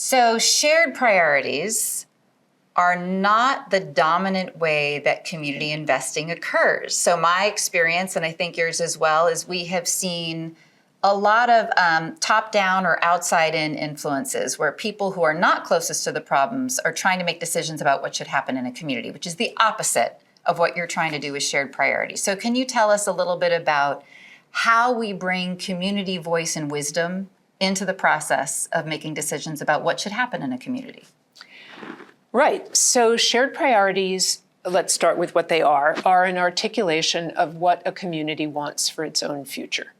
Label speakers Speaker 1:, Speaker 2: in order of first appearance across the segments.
Speaker 1: So shared priorities are not the dominant way that community investing occurs. So my experience, and I think yours as well, is we have seen a lot of top-down or outside-in influences where people who are not closest to the problems are trying to make decisions about what should happen in a community, which is the opposite of what you're trying to do with shared priorities. So can you tell us a little bit about how we bring community voice and wisdom into the process of making decisions about what should happen in a community?
Speaker 2: Right. So shared priorities, let's start with what they are an articulation of what a community wants for its own future.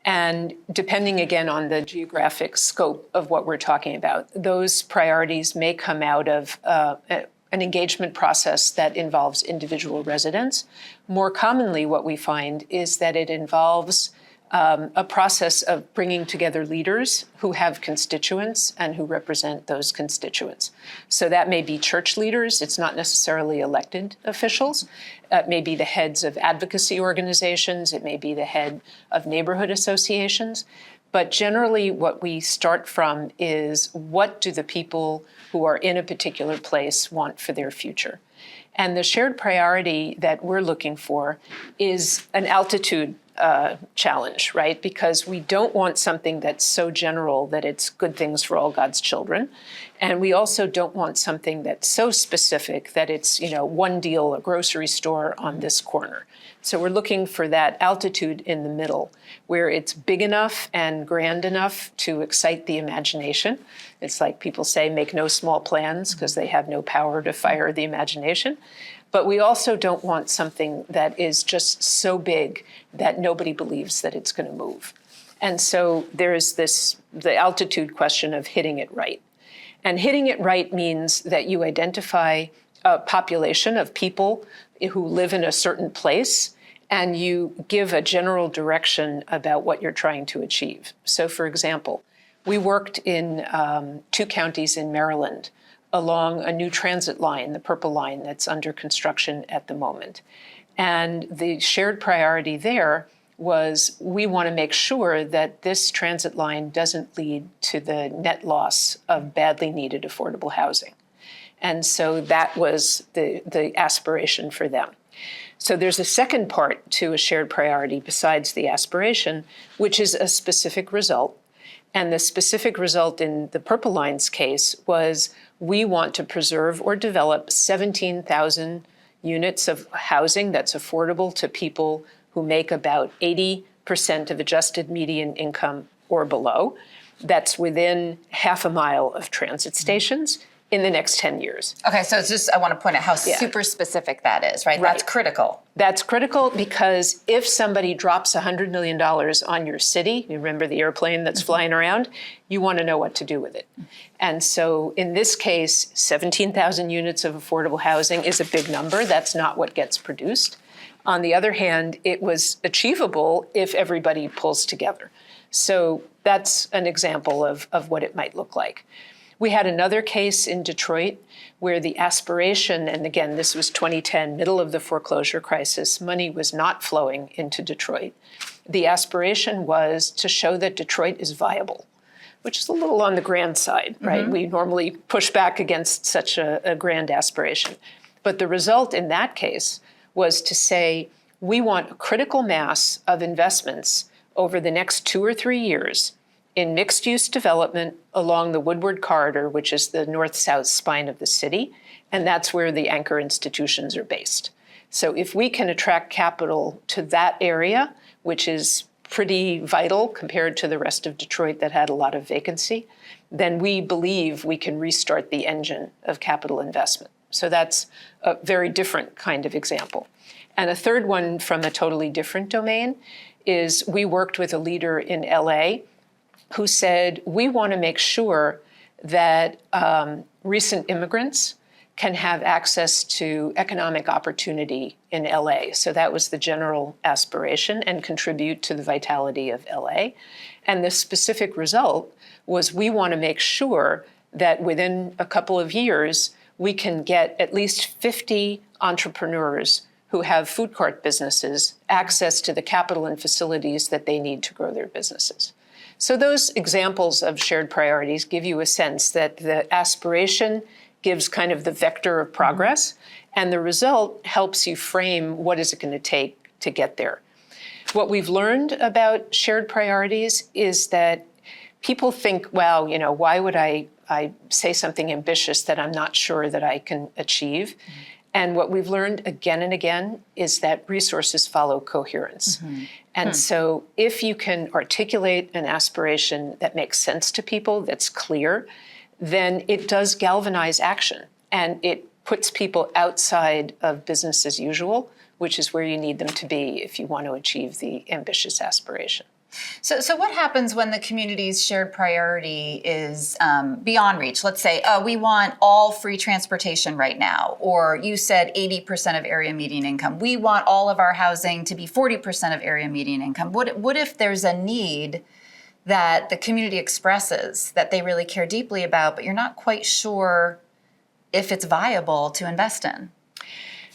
Speaker 2: And depending, again, on the geographic scope of what we're talking about, those priorities may come out of an engagement process that involves individual residents. More commonly, what we find is that it involves a process of bringing together leaders who have constituents and who represent those constituents. So that may be church leaders. It's not necessarily elected officials. It may be the heads of advocacy organizations. It may be the head of neighborhood associations. But generally, what we start from is, what do the people who are in a particular place want for their future? And the shared priority that we're looking for is an altitude challenge, right? Because we don't want something that's so general that it's good things for all God's children. And we also don't want something that's so specific that it's, one deal, a grocery store on this corner. So we're looking for that altitude in the middle, where it's big enough and grand enough to excite the imagination. It's like people say, make no small plans, because they have no power to fire the imagination. But we also don't want something that is just so big that nobody believes that it's going to move. And so there's the altitude question of hitting it right. And hitting it right means that you identify a population of people who live in a certain place, and you give a general direction about what you're trying to achieve. So, for example, we worked in 2 counties in Maryland along a new transit line, the Purple Line, that's under construction at the moment. And the shared priority there was, we want to make sure that this transit line doesn't lead to the net loss of badly needed affordable housing. And so that was the aspiration for them. So there's a second part to a shared priority besides the aspiration, which is a specific result. And the specific result in the Purple Line's case was, we want to preserve or develop 17,000 units of housing that's affordable to people who make about 80% of adjusted median income or below. That's within half a mile of transit stations in the next 10 years.
Speaker 1: Okay, so it's just, I want to point out how super specific that is, right? That's critical.
Speaker 2: That's critical because if somebody drops $100 million on your city, you remember the airplane that's flying around, you want to know what to do with it. And so in this case, 17,000 units of affordable housing is a big number. That's not what gets produced. On the other hand, it was achievable if everybody pulls together. So that's an example of what it might look like. We had another case in Detroit where the aspiration, and again, this was 2010, middle of the foreclosure crisis, money was not flowing into Detroit. The aspiration was to show that Detroit is viable, which is a little on the grand side, right? We normally push back against such a grand aspiration. But the result in that case was to say, we want a critical mass of investments over the next 2 or 3 years in mixed-use development along the Woodward Corridor, which is the north-south spine of the city, and that's where the anchor institutions are based. So if we can attract capital to that area, which is pretty vital compared to the rest of Detroit that had a lot of vacancy, then we believe we can restart the engine of capital investment. So that's a very different kind of example. And a third one from a totally different domain is, we worked with a leader in LA who said, we want to make sure that recent immigrants can have access to economic opportunity in LA. So that was the general aspiration, and contribute to the vitality of LA. And the specific result was, we want to make sure that within a couple of years, we can get at least 50 entrepreneurs who have food court businesses access to the capital and facilities that they need to grow their businesses. So those examples of shared priorities give you a sense that the aspiration gives kind of the vector of progress, and the result helps you frame what is it going to take to get there. What we've learned about shared priorities is that people think, well, why would I say something ambitious that I'm not sure that I can achieve? And what we've learned again and again is that resources follow coherence. And so if you can articulate an aspiration that makes sense to people, that's clear, then it does galvanize action. And it puts people outside of business as usual, which is where you need them to be if you want to achieve the ambitious aspiration.
Speaker 1: So what happens when the community's shared priority is beyond reach? Let's say, we want all free transportation right now, or you said 80% of area median income. We want all of our housing to be 40% of area median income. What if there's a need that the community expresses that they really care deeply about, but you're not quite sure if it's viable to invest in?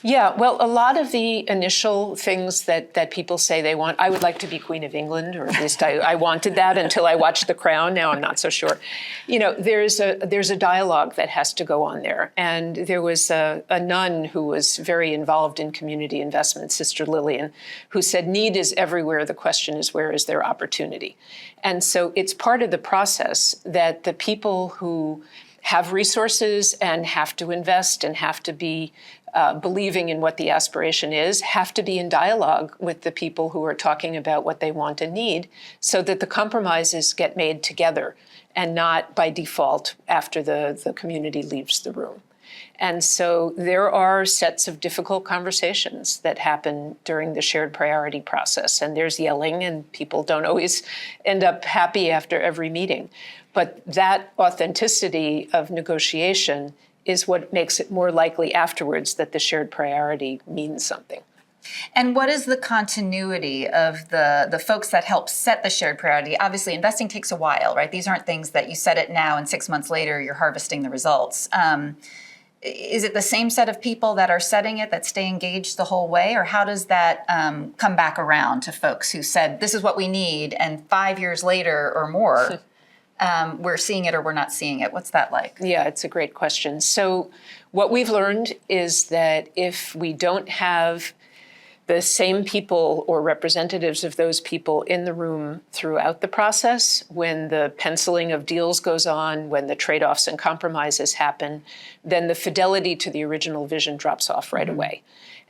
Speaker 2: Yeah, well, a lot of the initial things that people say they want, I would like to be Queen of England, or at least I wanted that until I watched The Crown. Now I'm not so sure. There's a dialogue that has to go on there. And there was a nun who was very involved in community investment, Sister Lillian, who said, need is everywhere. The question is, where is there opportunity? And so it's part of the process that the people who have resources and have to invest and have to be believing in what the aspiration is, have to be in dialogue with the people who are talking about what they want and need, so that the compromises get made together and not by default after the community leaves the room. And so there are sets of difficult conversations that happen during the shared priority process. And there's yelling, and people don't always end up happy after every meeting. But that authenticity of negotiation is what makes it more likely afterwards that the shared priority means something.
Speaker 1: And what is the continuity of the folks that help set the shared priority? Obviously, investing takes a while, right? These aren't things that you set it now and 6 months later you're harvesting the results. Is it the same set of people that are setting it that stay engaged the whole way? Or how does that come back around to folks who said, this is what we need, and 5 years later or more, we're seeing it or we're not seeing it? What's that like?
Speaker 2: Yeah, it's a great question. So what we've learned is that if we don't have the same people or representatives of those people in the room throughout the process, when the penciling of deals goes on, when the trade-offs and compromises happen, then the fidelity to the original vision drops off right away.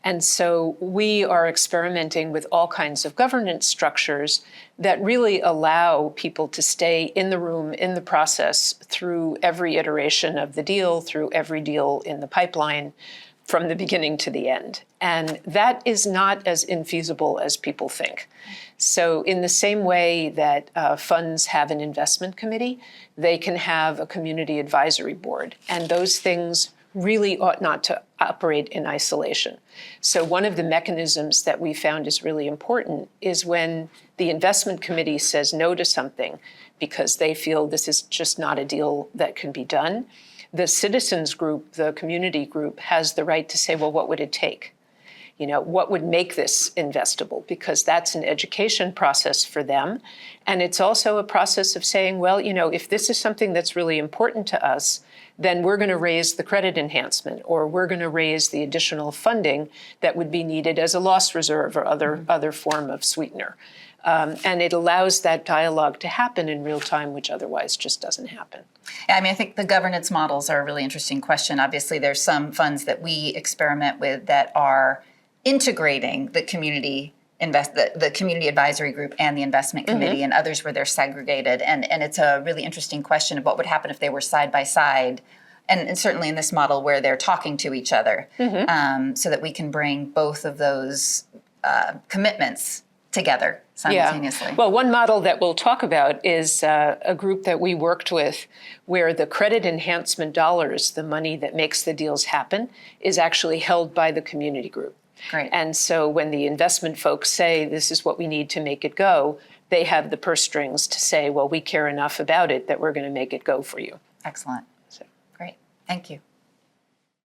Speaker 2: And so we are experimenting with all kinds of governance structures that really allow people to stay in the room, in the process, through every iteration of the deal, through every deal in the pipeline, from the beginning to the end. And that is not as infeasible as people think. So in the same way that funds have an investment committee, they can have a community advisory board. And those things really ought not to operate in isolation. So one of the mechanisms that we found is really important is when the investment committee says no to something because they feel this is just not a deal that can be done, the citizens group, the community group, has the right to say, well, what would it take? What would make this investable? Because that's an education process for them. And it's also a process of saying, well, if this is something that's really important to us, then we're going to raise the credit enhancement, or we're going to raise the additional funding that would be needed as a loss reserve or other form of sweetener. And it allows that dialogue to happen in real time, which otherwise just doesn't happen.
Speaker 1: Yeah, I think the governance models are a really interesting question. Obviously, there's some funds that we experiment with that are integrating the community the community advisory group and the investment committee, and others where they're segregated. And it's a really interesting question of what would happen if they were side by side, and certainly in this model where they're talking to each other, so that we can bring both of those commitments together simultaneously.
Speaker 2: Yeah. Well, one model that we'll talk about is a group that we worked with where the credit enhancement dollars, the money that makes the deals happen, is actually held by the community group.
Speaker 1: Great.
Speaker 2: And so when the investment folks say, this is what we need to make it go, they have the purse strings to say, well, we care enough about it that we're going to make it go for you.
Speaker 1: Excellent.
Speaker 2: So.
Speaker 1: Great. Thank you.